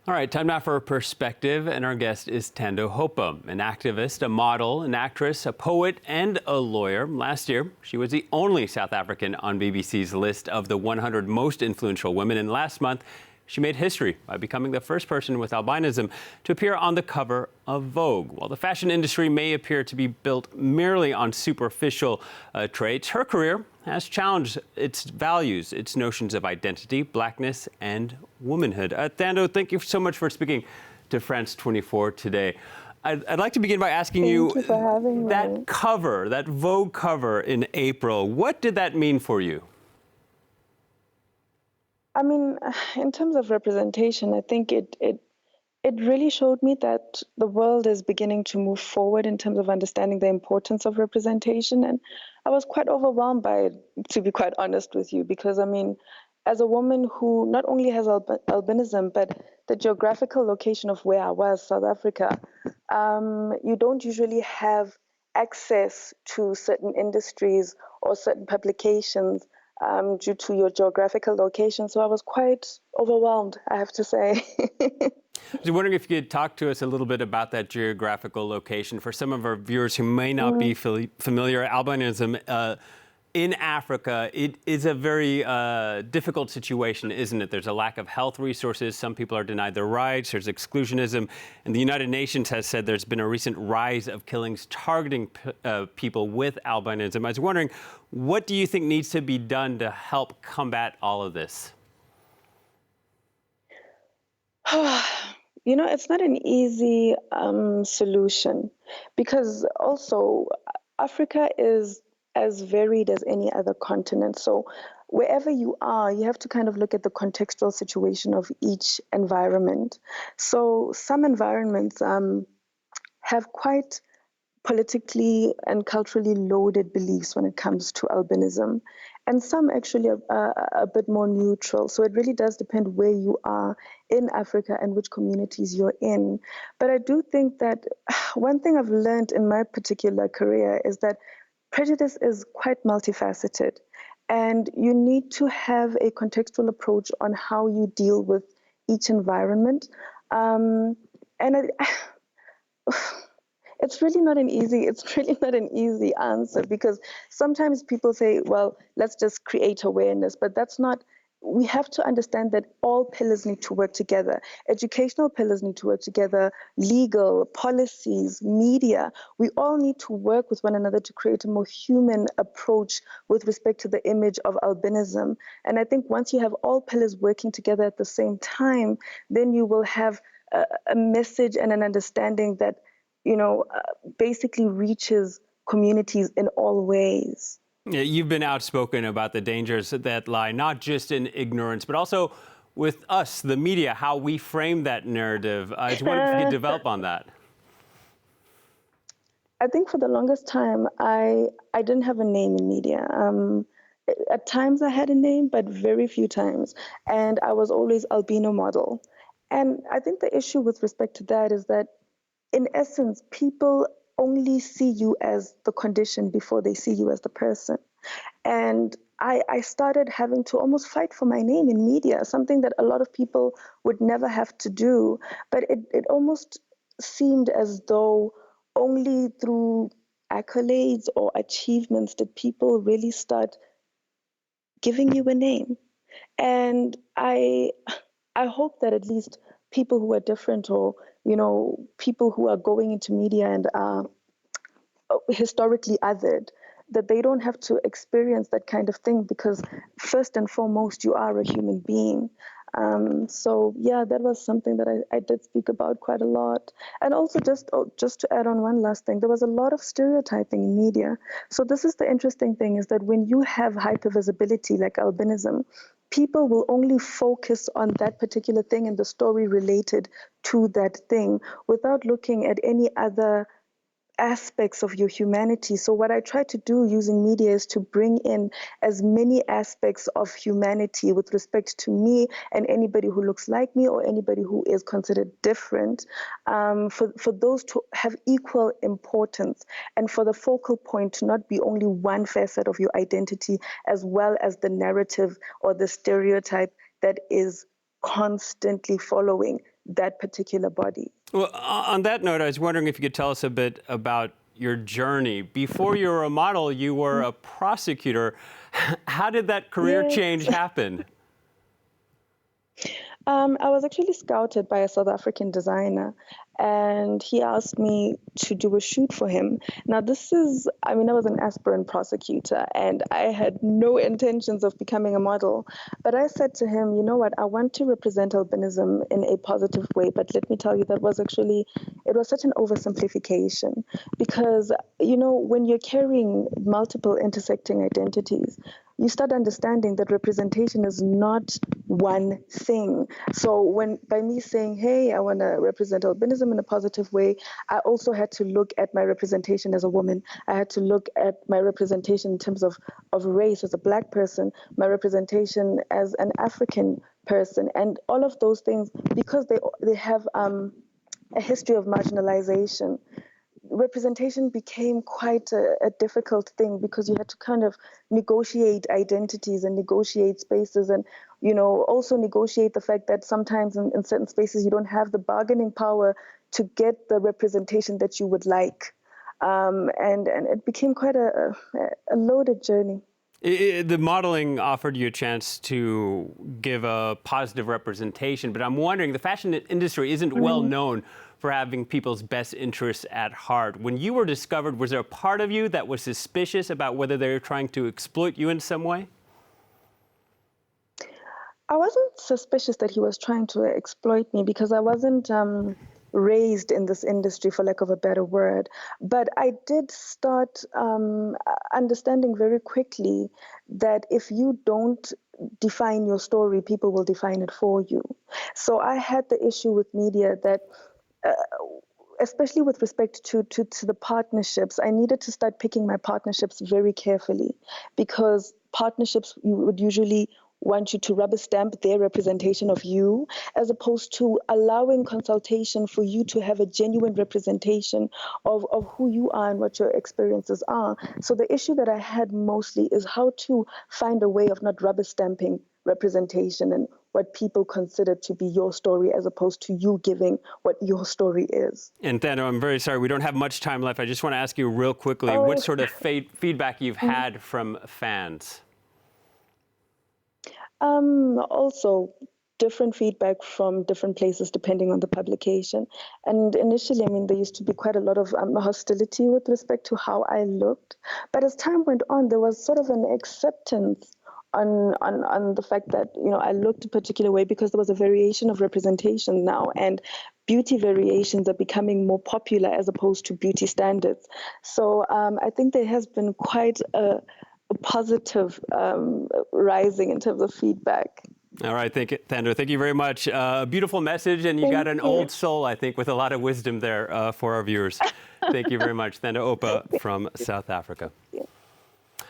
All right, time now for a perspective, and our guest is Thando Hopa, an activist, a model, an actress, a poet, and a lawyer. Last year, she was the only South African on BBC's list of the 100 most influential women, and last month, she made history by becoming the first person with albinism to appear on the cover of Vogue. While the fashion industry may appear to be built merely on superficial traits, her career has challenged its values, its notions of identity, blackness, and womanhood. Thando, thank you so much for speaking to France 24 today. I'd like to begin by asking Thank you for having that me. cover, that Vogue cover in April, what did that mean for you? I mean, in terms of representation, I think it really showed me that the world is beginning to move forward in terms of understanding the importance of representation. And I was quite overwhelmed by it, to be quite honest with you, because I mean, as a woman who not only has albinism, but the geographical location of where I was, South Africa, you don't usually have access to certain industries or certain publications due to your geographical location. So I was quite overwhelmed, I have to say. I was wondering if you could talk to us a little bit about that geographical location. For some of our viewers who may not be familiar, albinism in Africa, it is a very difficult situation, isn't it? There's a lack of health resources. Some people are denied their rights. There's exclusionism. And the United Nations has said there's been a recent rise of killings targeting people with albinism. I was wondering, what do you think needs to be done to help combat all of this? You know, it's not an easy solution, because also Africa is as varied as any other continent. So wherever you are, you have to kind of look at the contextual situation of each environment. So some environments have quite politically and culturally loaded beliefs when it comes to albinism, and some actually are a bit more neutral. So it really does depend where you are in Africa and which communities you're in. But I do think that one thing I've learned in my particular career is that prejudice is quite multifaceted, and you need to have a contextual approach on how you deal with each environment. It's really not an easy answer, because sometimes people say, well, let's just create awareness, but that's not. We have to understand that all pillars need to work together. Educational pillars need to work together, legal, policies, media. We all need to work with one another to create a more human approach with respect to the image of albinism. And I think once you have all pillars working together at the same time, then you will have a message and an understanding that, you know, basically reaches communities in all ways. Yeah, you've been outspoken about the dangers that lie not just in ignorance, but also with us, the media, how we frame that narrative. I just wondered if you could develop on that. I think for the longest time, I didn't have a name in media. At times I had a name, but very few times. And I was always albino model. And I think the issue with respect to that is that, in essence, people only see you as the condition before they see you as the person. And I started having to almost fight for my name in media, something that a lot of people would never have to do. But it almost seemed as though only through accolades or achievements did people really start giving you a name. And I hope that at least people who are different, or, you know, people who are going into media and are historically othered, that they don't have to experience that kind of thing, because first and foremost, you are a human being. So yeah, that was something that I did speak about quite a lot. And also, just to add on one last thing, there was a lot of stereotyping in media. So this is the interesting thing, is that when you have hypervisibility like albinism, people will only focus on that particular thing and the story related to that thing, without looking at any other aspects of your humanity. So what I try to do using media is to bring in as many aspects of humanity with respect to me and anybody who looks like me or anybody who is considered different, for those to have equal importance, and for the focal point to not be only one facet of your identity, as well as the narrative or the stereotype that is constantly following that particular body. Well, on that note, I was wondering if you could tell us a bit about your journey. Before you were a model, you were a prosecutor. How did that career Yes. change happen? I was actually scouted by a South African designer, and he asked me to do a shoot for him. Now, I was an aspirant prosecutor, and I had no intentions of becoming a model. But I said to him, you know what, I want to represent albinism in a positive way. But let me tell you, it was such an oversimplification because, when you're carrying multiple intersecting identities, you start understanding that representation is not one thing. So by me saying, hey, I want to represent albinism in a positive way, I also had to look at my representation as a woman. I had to look at my representation in terms of race as a Black person, my representation as an African person, and all of those things, because they have a history of marginalization. Representation became quite a difficult thing because you had to kind of negotiate identities and negotiate spaces, and also negotiate the fact that sometimes in certain spaces you don't have the bargaining power to get the representation that you would like, and it became quite a loaded journey. The modeling offered you a chance to give a positive representation, but I'm wondering, the fashion industry isn't well known for having people's best interests at heart. When you were discovered, was there a part of you that was suspicious about whether they were trying to exploit you in some way? I wasn't suspicious that he was trying to exploit me because I wasn't raised in this industry, for lack of a better word. But I did start understanding very quickly that if you don't define your story, people will define it for you. So I had the issue with media that especially with respect to the partnerships, I needed to start picking my partnerships very carefully, because partnerships would usually want you to rubber stamp their representation of you, as opposed to allowing consultation for you to have a genuine representation of who you are and what your experiences are. So the issue that I had mostly is how to find a way of not rubber stamping representation and what people consider to be your story, as opposed to you giving what your story is. And Thando, I'm very sorry, we don't have much time left. I just want to ask you real quickly, what sort of feedback you've had from fans? Also, different feedback from different places depending on the publication. And initially, there used to be quite a lot of hostility with respect to how I looked. But as time went on, there was sort of an acceptance on the fact that I looked a particular way because there was a variation of representation now, and beauty variations are becoming more popular as opposed to beauty standards. So I think there has been quite a positive rising in terms of feedback. All right, Thando, thank you very much. Beautiful message, and you got an old soul, I think, with a lot of wisdom there for our viewers. Thank you very much. Thando Hopa from South Africa.